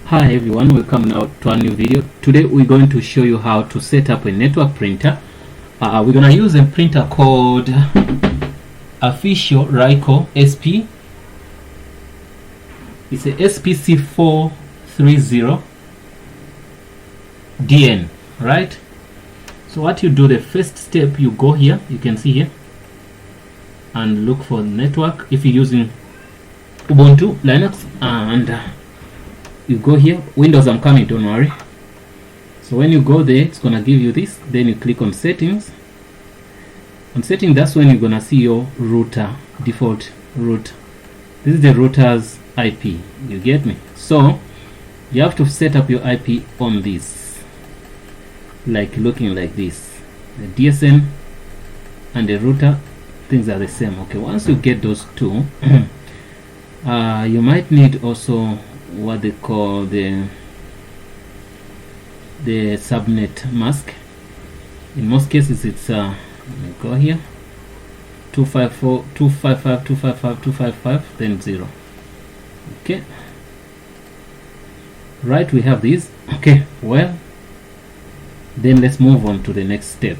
Hi everyone, welcome now to a new video. Today we're going to show you how to set up a network printer. We're going to use a printer called Official Ryko SP. It's a SPC430DN, right? So what you do, the first step, you go here, you can see here, and look for network if you're using Ubuntu, Linux, and you go here. Windows, I'm coming, don't worry. So when you go there, it's gonna give you this. Then you click on settings. On settings, that's when you're gonna see your router, default route. This is the router's IP. You get me? So you have to set up your IP on this, like looking like this. The DSN and the router, things are the same. Okay, once you get those two, you might need also what they call the subnet mask. In most cases, it's go here 255.255.255.255, then 0. Okay, right, we have these. Okay, well, then let's move on to the next step.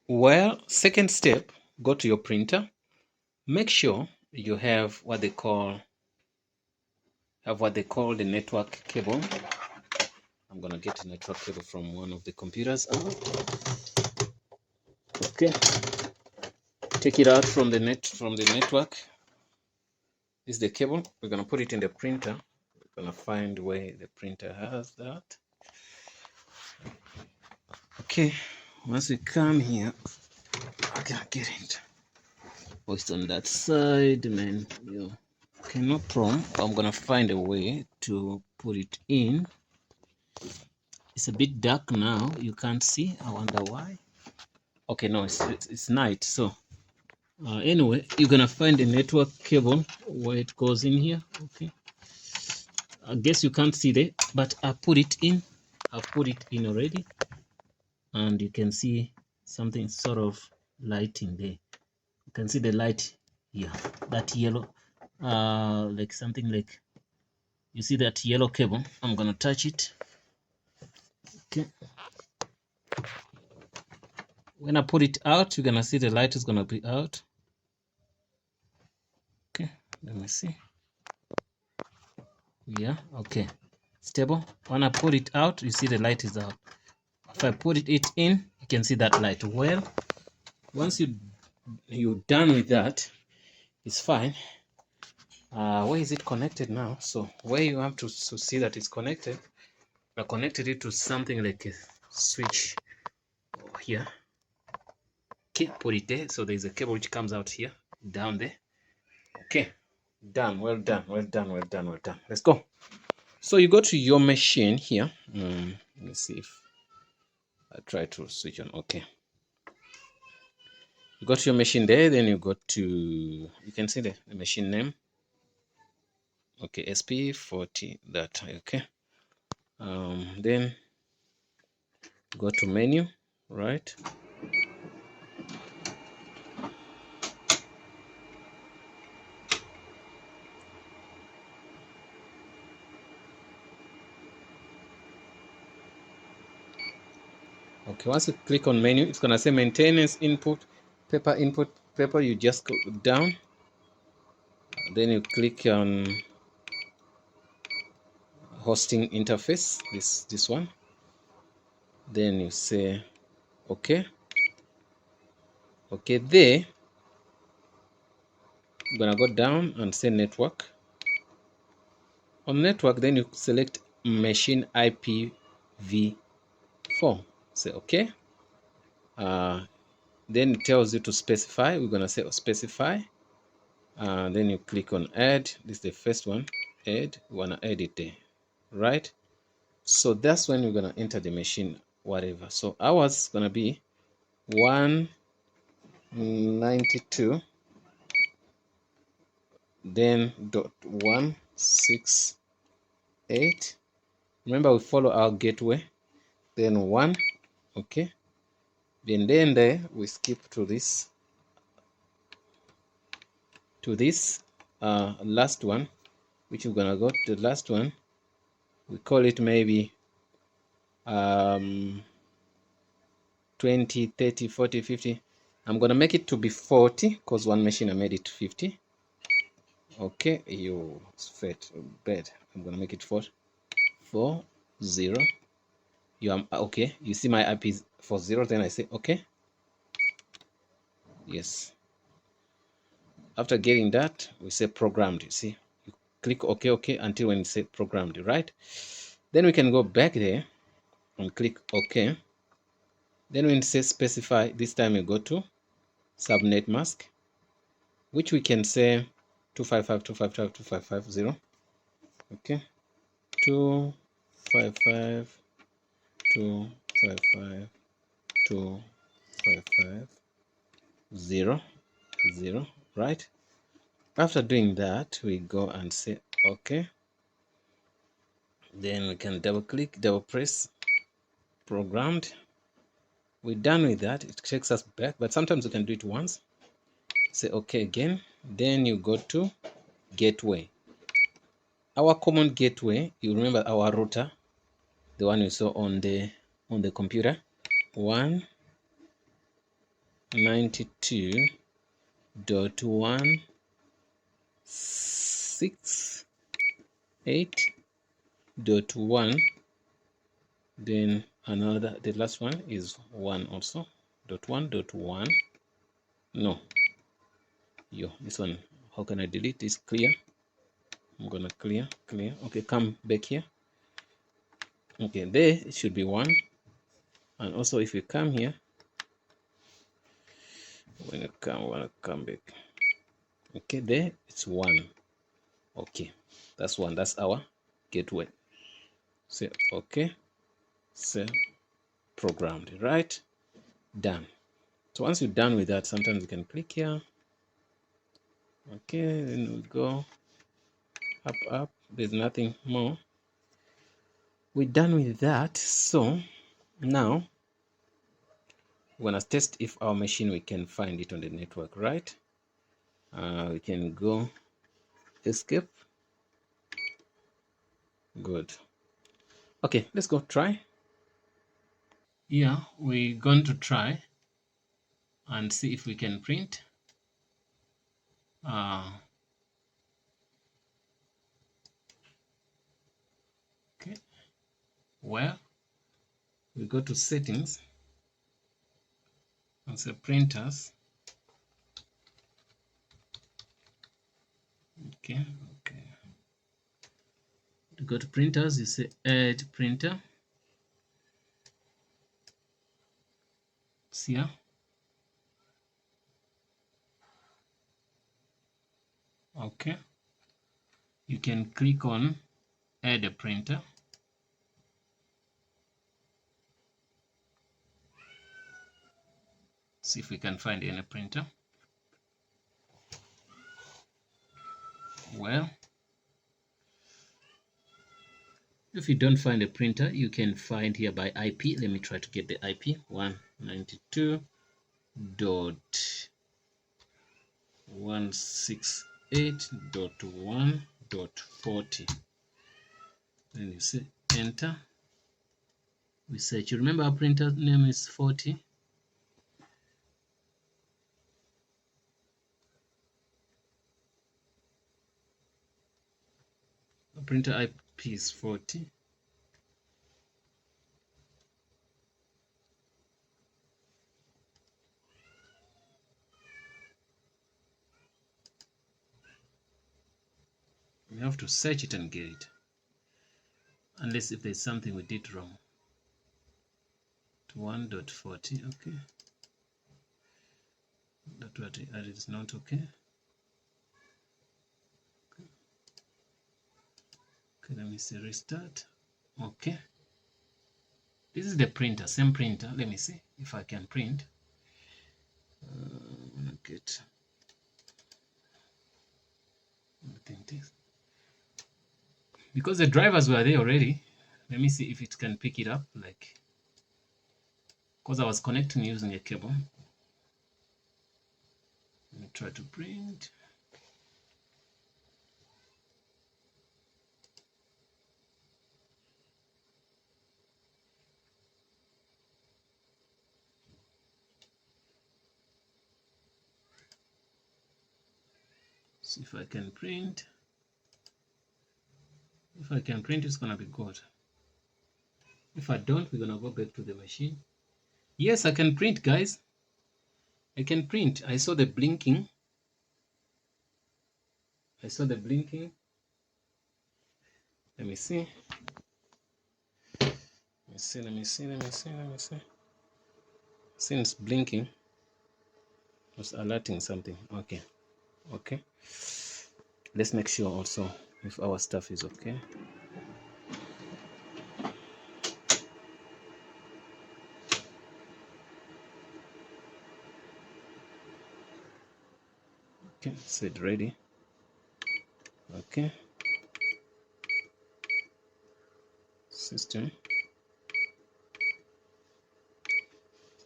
Well, second step, go to your printer. Make sure you have what they call the network cable. I'm gonna get a network cable from one of the computers. Okay, take it out from the network. This is the cable. We're gonna put it in the printer. We're gonna find where the printer has that. Okay, once we come here, I can get it. Oh, it's on that side, man. Okay, no problem. I'm gonna find a way to put it in. It's a bit dark now. You can't see. I wonder why. Okay, no, it's night. So anyway, you're gonna find a network cable where it goes in here. Okay, I guess you can't see there, but I've put it in already, and you can see something sort of lighting there. You can see the light here, that yellow, like something like, you see that yellow cable. I'm gonna touch it. Okay, when I put it out, you're gonna see the light is gonna be out. Okay, let me see. Yeah, okay, stable. When I put it out, you see the light is out. If I put it in, you can see that light. Well, once you're done with that, it's fine. Where is it connected now? So where you have to see that it's connected, I connected it to something like a switch here. Okay, put it there. So there's a cable which comes out here, down there. Okay, done. Well done. Let's go. So you go to your machine here. Let me see if I try to switch on. Okay, you go to your machine there. Then you go to, you can see the machine name. Okay, SP40 that. Okay, then go to menu, right? Okay, once you click on menu, it's gonna say maintenance input, paper. You just go down, then you click on hosting interface, this one. Then you say okay. Okay, there you're gonna go down and say network. On network, then you select machine IPv4. Say okay. Then it tells you to specify. We're gonna say specify. Then you click on add. This is the first one. Add. We wanna add it there, right? So that's when you're gonna enter the machine, whatever. So ours is gonna be 192, then .168. Remember, we follow our gateway. Then 1. Okay. Then there we skip to this. last one, which we're gonna go to the last one. We call it maybe 20, 30, 40, 50. I'm gonna make it to be 40 because one machine I made it 50. Okay, you fat bad. I'm gonna make it 40. 40. You am okay. You see my IP is 40. Then I say okay. Yes. After getting that, we say programmed. You see, you click OK, OK until when you say programmed, right? Then we can go back there and click OK. Then when it says specify, this time you go to subnet mask, which we can say 255.255.255.0. Okay, 255.255.255.0, right? After doing that, we go and say OK. Then we can double click, double press programmed. We're done with that. It takes us back, but sometimes we can do it once. Say OK again. Then you go to gateway. Our common gateway, you remember our router, the one you saw on the computer, 192.168.1. Then another, the last one is 1 also, .1.1. No, this one, how can I delete this? Clear. I'm gonna clear. Okay, come back here. Okay, there it should be 1. And also if you come here, when you wanna come back, okay, there it's 1. Okay, that's 1. That's our gateway. Say okay, say programmed, right? Done. So once you're done with that, sometimes you can click here. Okay, then we go up. There's nothing more. We're done with that. So now we're gonna test if our machine, we can find it on the network, right? We can go escape. Good. Okay, let's go try. Yeah, we're going to try and see if we can print. Okay, well, we go to settings and say printers. Okay. To go to printers, you say add printer. See here. Okay. You can click on add a printer. See if we can find any printer. Well, if you don't find a printer, you can find here by IP. Let me try to get the IP. 192.168.1.40. Then you say enter. We search. You remember our printer name is 40. The printer IP is 40. We have to search it and get it. Unless if there's something we did wrong. To 1.40, okay. That is not okay. Okay, let me see, restart. Okay. This is the printer, same printer. Let me see if I can print. I'm gonna get this. Because the drivers were there already. Let me see if it can pick it up, like, because I was connecting using a cable. Let me try to print. see if I can print. If I can print, it's gonna be good. If I don't, we're gonna go back to the machine. Yes, I can print, guys. I can print. I saw the blinking. I saw the blinking. Let me see. Let me see. Since blinking was alerting something. Okay. Let's make sure also if our stuff is okay. Okay, set ready. Okay. System.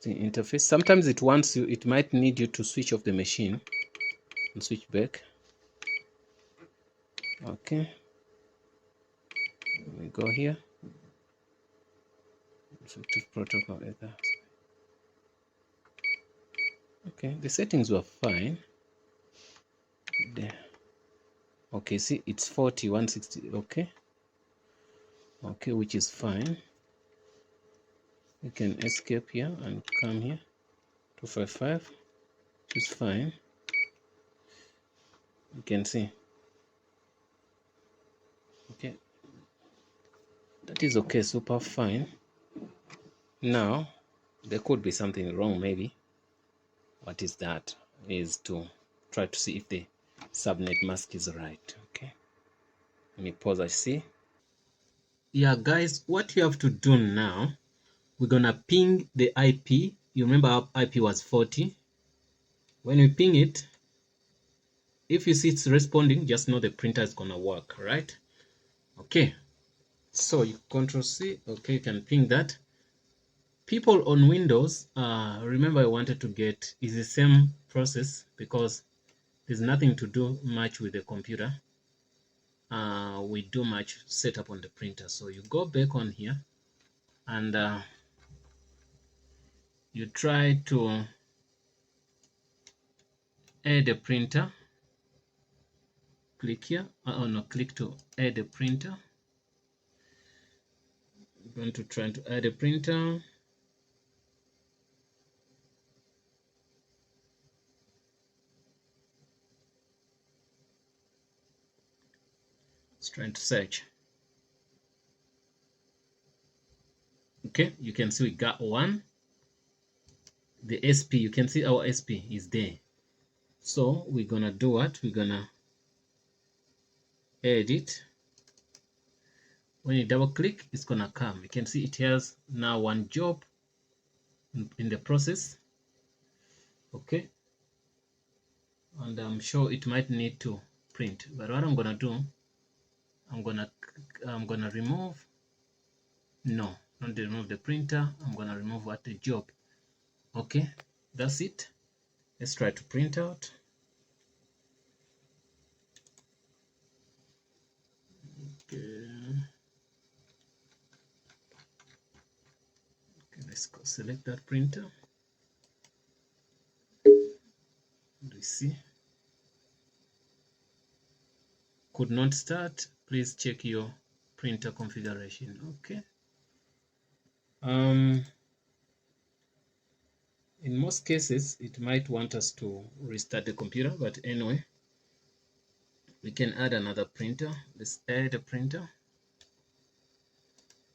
The interface. Sometimes it wants you, it might need you to switch off the machine and switch back. Okay. Let me go here. Effective protocol either. Okay, the settings were fine. There. Okay, see, it's 40, 160. Okay, which is fine. You can escape here and come here. 255, which is fine. You can see. Okay, that is okay, super fine. Now, there could be something wrong, maybe. What is that? Is to try to see if the subnet mask is right. Okay, let me pause and see. Yeah, guys, what you have to do now, we're gonna ping the IP. You remember our IP was 40. When we ping it, if you see it's responding, just know the printer is gonna work, right? Okay, so you Control C. Okay, you can ping that. People on Windows, remember I wanted to get is the same process because there's nothing to do much with the computer. We do much setup on the printer. So you go back on here and you try to add a printer. Click here. Click to add a printer. I'm going to try to add a printer. It's trying to search. Okay, you can see we got one. The SP, you can see our SP is there. So we're gonna do what? We're gonna add it. When you double click, it's gonna come. You can see it has now one job in the process. Okay, and I'm sure it might need to print, but what I'm gonna do, I'm gonna remove. No, not remove the printer. I'm gonna remove what the job. Okay, that's it. Let's try to print out. Okay. Let's go select that printer. Do you see? Could not start. Please check your printer configuration. Okay. In most cases, it might want us to restart the computer, but anyway, we can add another printer. Let's add a printer.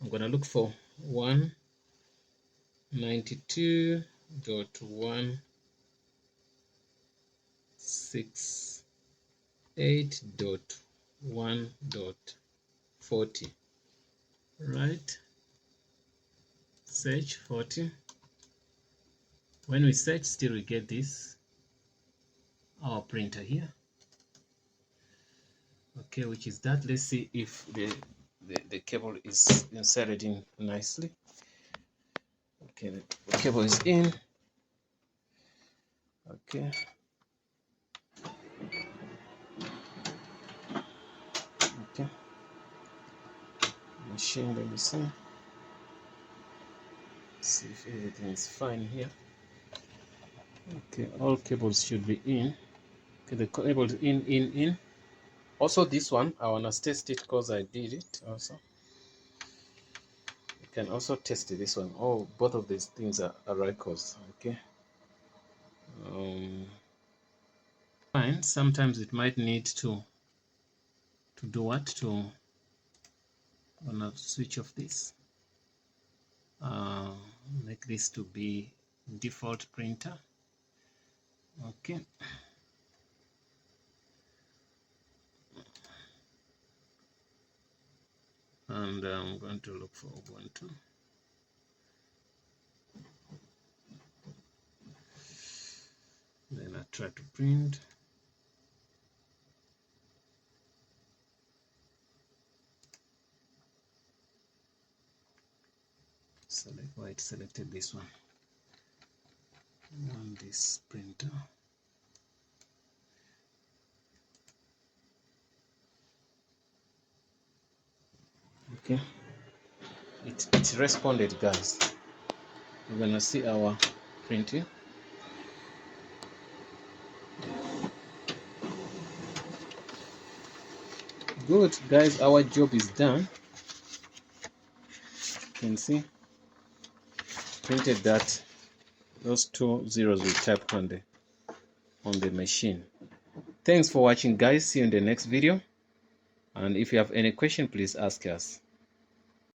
I'm gonna look for 192.168.1.40. Right? Search 40. When we search, still we get this, our printer here. Okay, which is that. Let's see if the cable is inserted in nicely. Okay, the cable is in. Okay. Okay. Machine, let me see. See if everything is fine here. Okay, all cables should be in. Okay, the cable is in. Also this one I want to test it because I did it also. You can also test this one. Oh, both of these things are records. Okay. Fine. Sometimes it might need to do what? To wanna switch off this. Make this to be default printer. Okay. And I'm going to look for Ubuntu. Then I try to print. Select why it selected this one. On this printer. Okay. It responded, guys. We're gonna see our printing. Good, guys, our job is done. You can see printed that those 2 zeros we typed on the machine. Thanks for watching, guys. See you in the next video, and if you have any question, please ask us.